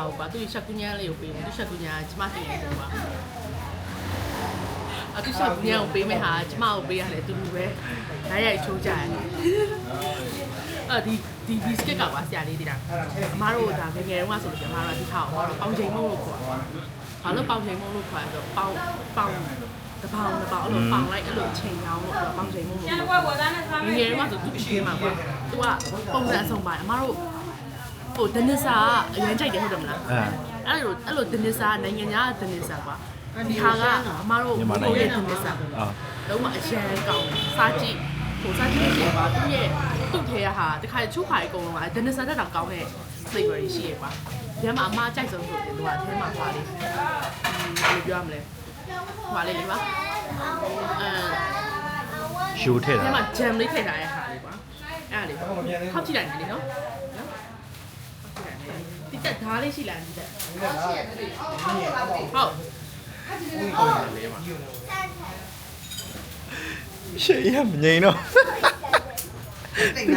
ဟုတ်ပါသူချက်ကူးညမ်းလေးကိုပေးမယ်သူချက်ကူးညမ်းကျမတင်နေတော့ပါအခုချက်ကူးညမ်းကိုပေးမယ်ဟာကျမကိုပေးရတယ်အတူတူပဲဓာတ်ရိုက်ချိုးကြရတယ်ဒီစကစ်ကပါဆရာလေးတည်တာအမားတို့ဒါငယ်ငယ်တုန်းကဆိုလို့ကျမတို့ဒီထားအောင်ပေါင်ချိန်မုံလို့ခေါ်ဘာလို့ပေါင်ချိန်မုံလို့ခေါ်ဆိုပေါင်တပေါင်အဲ့လိုပေါင်လိုက်အဲ့လိုချိန်အောင်လို့ပေါင်ချိန်မုံလို့ငယ်ငယ်တုန်းကဆိုသူအင်းမှာကွာသူကပုံစံအဆုံးပါအမားတို့ဟိုဒနစ်စာအရင်ကြိုက်တယ်ဟုတ်တယ်မလားအဲ့လိုဒနစ်စာနိုင်ငံခြားဒနစ်စာကွာဒီဟာကအမားတို့ဟိုရဲ့ဒနစ်စာလုံးဝအရန်ကောင်းစားကြည့်ဟိုစားကြည့်ရပါသူရဲ့သူ့ထဲကဟာတခါချိုးခါအကုန်လုံးကဒနစ်စာတက်တောင်ကောင်းတဲ့ flavor တွေရှိရကွာဒီမှာအမားကြိုက်ဆုံးဆိုတယ်သူကအထဲမှာပါလေဘယ်လိုပြောရမလဲဟွာလေးလေပါရှိုးထည့်တာထဲမှာ jam လေးထည့်ထားတဲ့ဟာလေးကွာအဲ့ဒါလေးထောက်ကြည့်လိုက်မယ်လေနော်ဒီတက်ဓာတ်လေးရှိလားဒီတက်ဟုတ်ရှေ့ရမငိန်တော့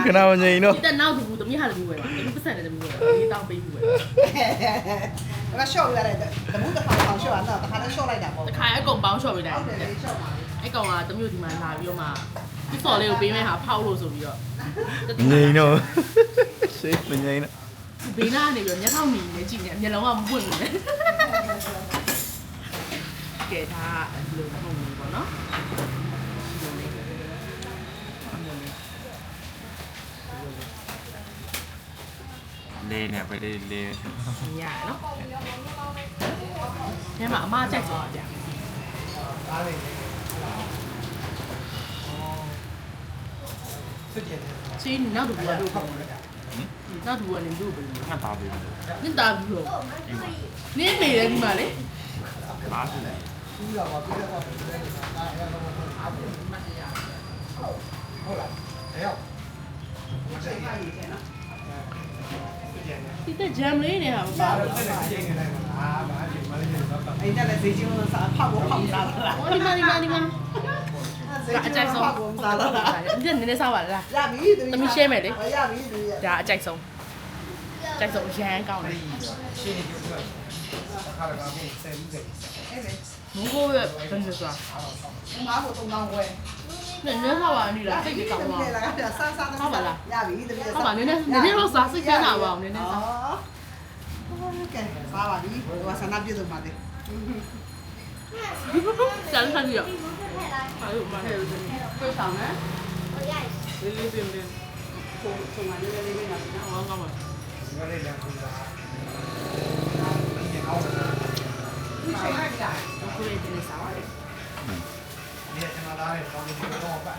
ခဏမငိန်တော့ဒီတက်နောက်သူသမီးဟာလည်းပြီးဝယ်ပါဒီပတ်စံလည်းပြီးဝယ်ပါဒီတောင်းပေးပြီးဝယ်အဲ့ဒါရှော့ပြရတယ်တမှုတစ်ခါအောင်ရှော့ရတော့တစ်ခါလည်းရှော့လိုက်တာပေါ့တစ်ခါအကုန်ပေါင်းရှော့ပေးလိုက်ဟုတ်တယ်ရှော့ပါအဲ့ကောင်ကတမျိုးဒီမှာလာပြီးတော့မှဒီဖော်လေးကိုပေးမယ်ဟာဖောက်လို့ဆိုပြီးတော့ငိန်တော့ရှေ့မငိန်တော့ဘေးနားကနေပြီးတော့မျက်ထောင်မြင်နေကြည့်နေမျက်လုံးကမပွင့်ဘူးလေကဲဒါလိုပုံမျိုးပေါ့နော်လေးနဲ့ပဲလေးရနော်ညမှာအမကြိုက်သွားကြစီနောက်တော့ဘာလို့ခေါ်လဲနောက်တော့လည်းလို့ပဲငါသားပြီနင်တာဘူးလို့နင်းမေတယ်ဒီမှာလေအားရှိတယ်ပြီးတော့ပါပြီးတော့ပါဟုတ်လားအဲ့ရောက်ဒီတက်ဂျမ်လေးနေဟာပါဘူးအဲ့ဒါလည်းဈေးချင်းလို့စားဖောက်ဖို့ဖောက်စားလာဟောဒီမှာအကြိုက်ဆုံးစားလာဒီနည်းနည်းစားပါလားရပြီသမီးရှဲမယ်လေရပြီဒါအကြိုက်ဆုံးရမ်းကောင်းတယ်ရှင်းနေပြီခါရပါမယ်ဆယ်ဦးအဲ့လေမကိုရဲ့ဘယ်လိုစားငါ့ကို3000ခွဲနည်းနည်းစားပါနေလားစိတ်ကောင်းပါဟုတ်ပါလားရပြီတကယ်ဟုတ်ပါနည်းနည်းတော့စားစိတ်ချမ်းသာပါအောင်နည်းနည်းစားကဲစားပါပြီဟိုကဆန္ဒပြည့်စုံပါတယ်ကျန်ခါကြီးရောဟာလို့မဟဲ့ဘူးပြေးဆောင်နော်လေးပင်ချုံမလေးလေးနာဟောကောင်းပါငါလေးလည်းခုစားဒီကောင်းတယ်ဒီဆိုင်လိုက်တာကိုလေးတင်စားပါတယ်ဒီကကျွန်တော်လာတယ်ကောင်းတယ်တော့ပါ